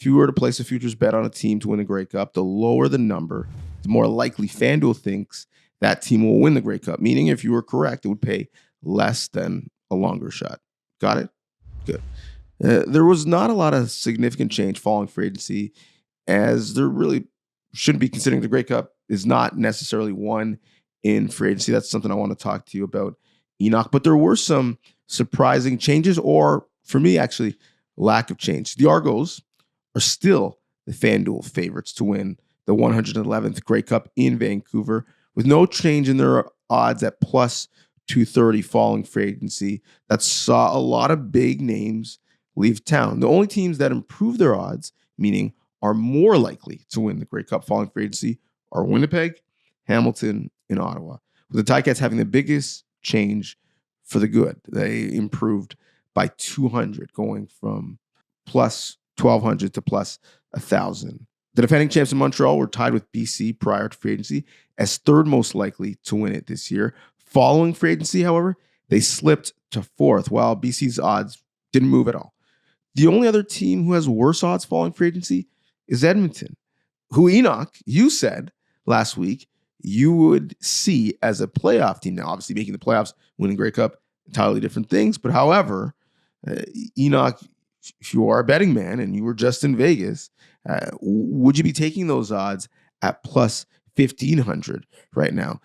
if you were to place a futures bet on a team to win the Grey Cup, the lower the number, the more likely FanDuel thinks that team will win the Grey Cup. Meaning, if you were correct, it would pay less than a longer shot. Got it? Good. There was not a lot of significant change following free agency, as there really shouldn't be, considering the Grey Cup is not necessarily won in free agency. That's something I want to talk to you about, Henoc. But there were some surprising changes, or for me, actually, lack of change. The Argos are still the FanDuel favorites to win the 111th Grey Cup in Vancouver, with no change in their odds at plus 230 following free agency. That saw a lot of big names leave town. The only teams that improved their odds, meaning are more likely to win the Grey Cup following free agency, are Winnipeg, Hamilton, and Ottawa, with the Ticats having the biggest change for the good. They improved by 200, going from plus 1,200 to plus 1,000. The defending champs in Montreal were tied with BC prior to free agency as third most likely to win it this year. Following free agency, however, they slipped to fourth, while BC's odds didn't move at all. The only other team who has worse odds following free agency is Edmonton, who, Henoc, you said last week you would see as a playoff team. Now, obviously, making the playoffs, winning Grey Cup, entirely different things. But however, Henoc, if you are a betting man and you were just in Vegas, would you be taking those odds at plus 1,500 right now?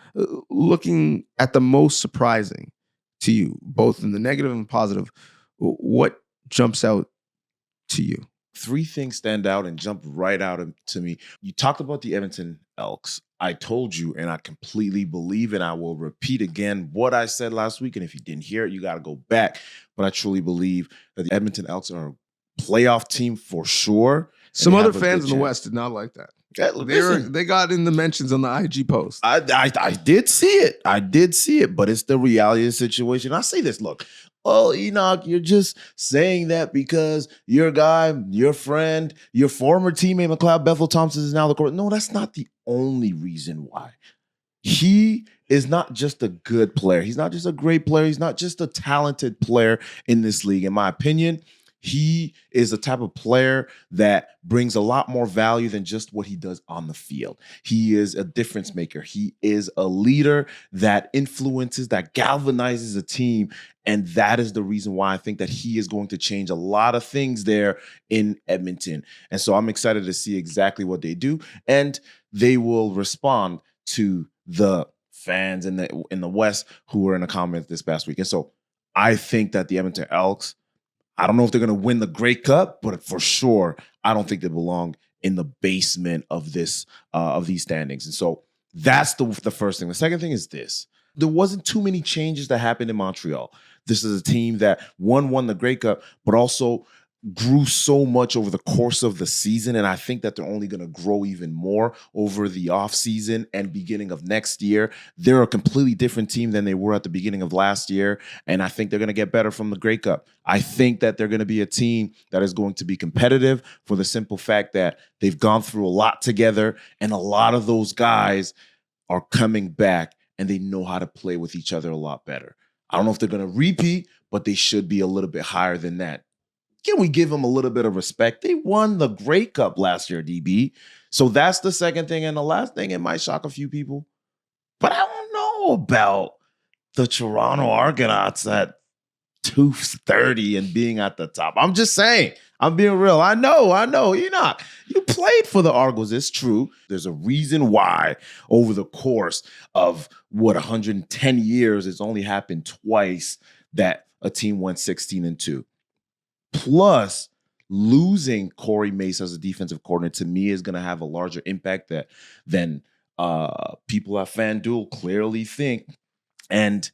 Looking at the most surprising to you, both in the negative and positive, what jumps out to you? Three things stand out and jump right out to me. You talked about the Edmonton Elks. I told you, and I completely believe, and I will repeat again what I said last week. And if you didn't hear it, you got to go back. But I truly believe that the Edmonton Elks are a playoff team for sure. Some other fans in the West did not like that. Yeah, they got in the mentions on the IG post. I did see it. I did see it, but it's the reality of the situation. I say this, look, oh, Henoc, you're just saying that because your guy, your friend, your former teammate, McLeod Bethel-Thompson is now the court. No, that's not the only reason why. He is not just a good player. He's not just a great player. He's not just a talented player in this league. In my opinion, he is the type of player that brings a lot more value than just what he does on the field. He is a difference maker. He is a leader that influences, that galvanizes a team. And that is the reason why I think that he is going to change a lot of things there in Edmonton. And so I'm excited to see exactly what they do. And they will respond to the fans in the West who were in the comments this past week. And so I think that the Edmonton Elks, I don't know if they're going to win the Grey Cup, but for sure, I don't think they belong in the basement of this of these standings. And so that's the first thing. The second thing is this. There wasn't too many changes that happened in Montreal. This is a team that won the Grey Cup, but also grew so much over the course of the season. And I think that they're only going to grow even more over the offseason and beginning of next year. They're a completely different team than they were at the beginning of last year. And I think they're going to get better from the Grey Cup. I think that they're going to be a team that is going to be competitive for the simple fact that they've gone through a lot together. And a lot of those guys are coming back and they know how to play with each other a lot better. I don't know if they're going to repeat, but they should be a little bit higher than that. Can we give them a little bit of respect? They won the Grey Cup last year, DB. So that's the second thing. And the last thing, it might shock a few people, but I don't know about the Toronto Argonauts at 230 and being at the top. I'm just saying. I'm being real. I know. Henoc, you played for the Argos. It's true. There's a reason why over the course of, 110 years, it's only happened twice that a team went 16-2. Plus, losing Corey Mace as a defensive coordinator to me is going to have a larger impact than people at FanDuel clearly think. And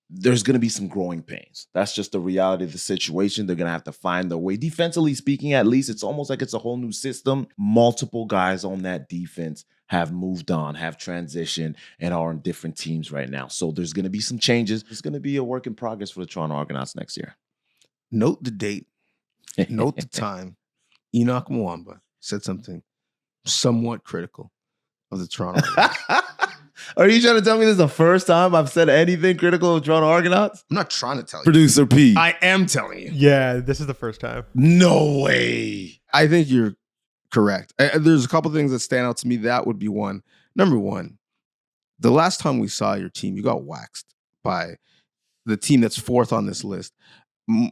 there's going to be some growing pains. That's just the reality of the situation. They're going to have to find their way. Defensively speaking, at least, it's almost like it's a whole new system. Multiple guys on that defense have moved on, have transitioned, and are on different teams right now. So there's going to be some changes. It's going to be a work in progress for the Toronto Argonauts next year. Note the date. Note the time. Henoc Muamba said something somewhat critical of the Toronto Argonauts. Are you trying to tell me this is the first time I've said anything critical of Toronto Argonauts? I'm not trying to tell you. Producer P. I am telling you. Yeah, this is the first time. No way. I think you're correct. There's a couple things that stand out to me. That would be one. Number one, the last time we saw your team, you got waxed by the team that's fourth on this list.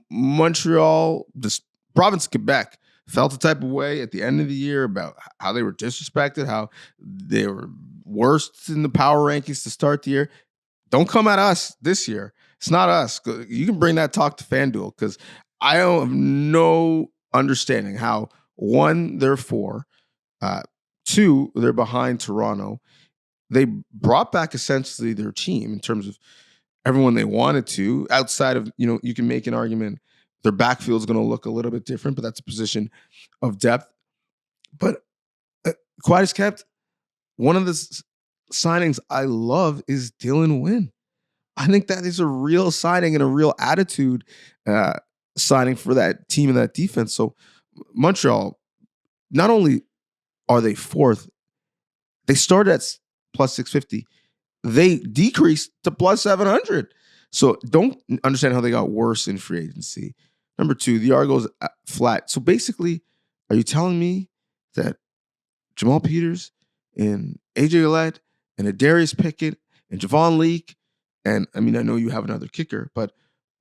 Montreal, this province of Quebec, felt the type of way at the end of the year about how they were disrespected, how they were worst in the power rankings to start the year. Don't come at us this year. It's not us. You can bring that talk to FanDuel because I have no understanding how, one, they're four, two, they're behind Toronto. They brought back essentially their team in terms of everyone they wanted to, outside of, you can make an argument their backfield is going to look a little bit different, but that's a position of depth. But quiet as kept, one of the signings I love is Dylan Wynn. I think that is a real signing and a real attitude signing for that team and that defense. So Montreal, not only are they fourth, they started at plus 650. They decreased to plus 700. So don't understand how they got worse in free agency. Number two, the Argos flat. So basically, are you telling me that Jamal Peters and AJ Ouellette and Adarius Pickett and Javon Leake, and I mean, I know you have another kicker, but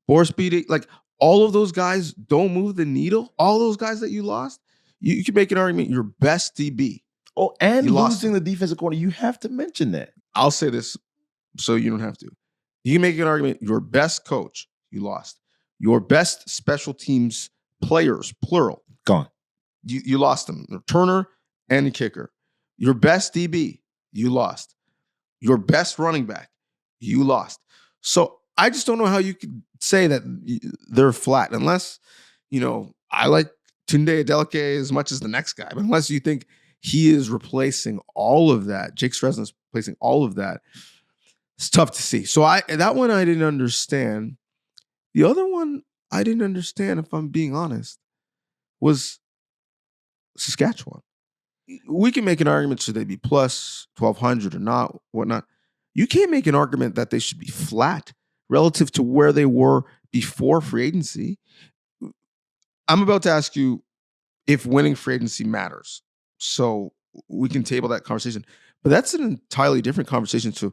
Boris Bede, like all of those guys don't move the needle? All those guys that you lost? You can make an argument your best DB. Oh, and losing the defensive corner. You have to mention that. I'll say this so you don't have to. You can make an argument your best coach, you lost. Your best special teams players, plural, gone. You lost them. Turner and the kicker. Your best DB, you lost. Your best running back, you lost. So I just don't know how you could say that they're flat unless, I like Tunde Adeleke as much as the next guy, but unless you think he is replacing all of that, Jake Stresson is replacing all of that, it's tough to see. So that one I didn't understand. The other one I didn't understand, if I'm being honest, was Saskatchewan. We can make an argument, should they be plus 1,200 or not, whatnot. You can't make an argument that they should be flat relative to where they were before free agency. I'm about to ask you if winning free agency matters. So we can table that conversation. But that's an entirely different conversation. So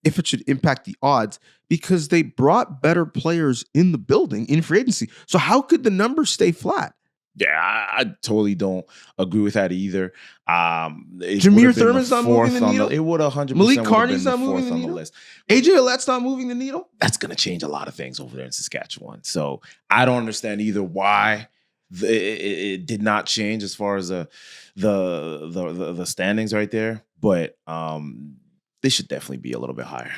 if it should impact the odds, because they brought better players in the building in free agency. So how could the numbers stay flat? Yeah, I totally don't agree with that either. Jameer Thurman's not moving the needle. It would 100%. Malik Carney's not moving the needle. AJ Ouellette's not moving the needle. That's going to change a lot of things over there in Saskatchewan. So I don't understand either why it did not change as far as the standings right there. But they should definitely be a little bit higher.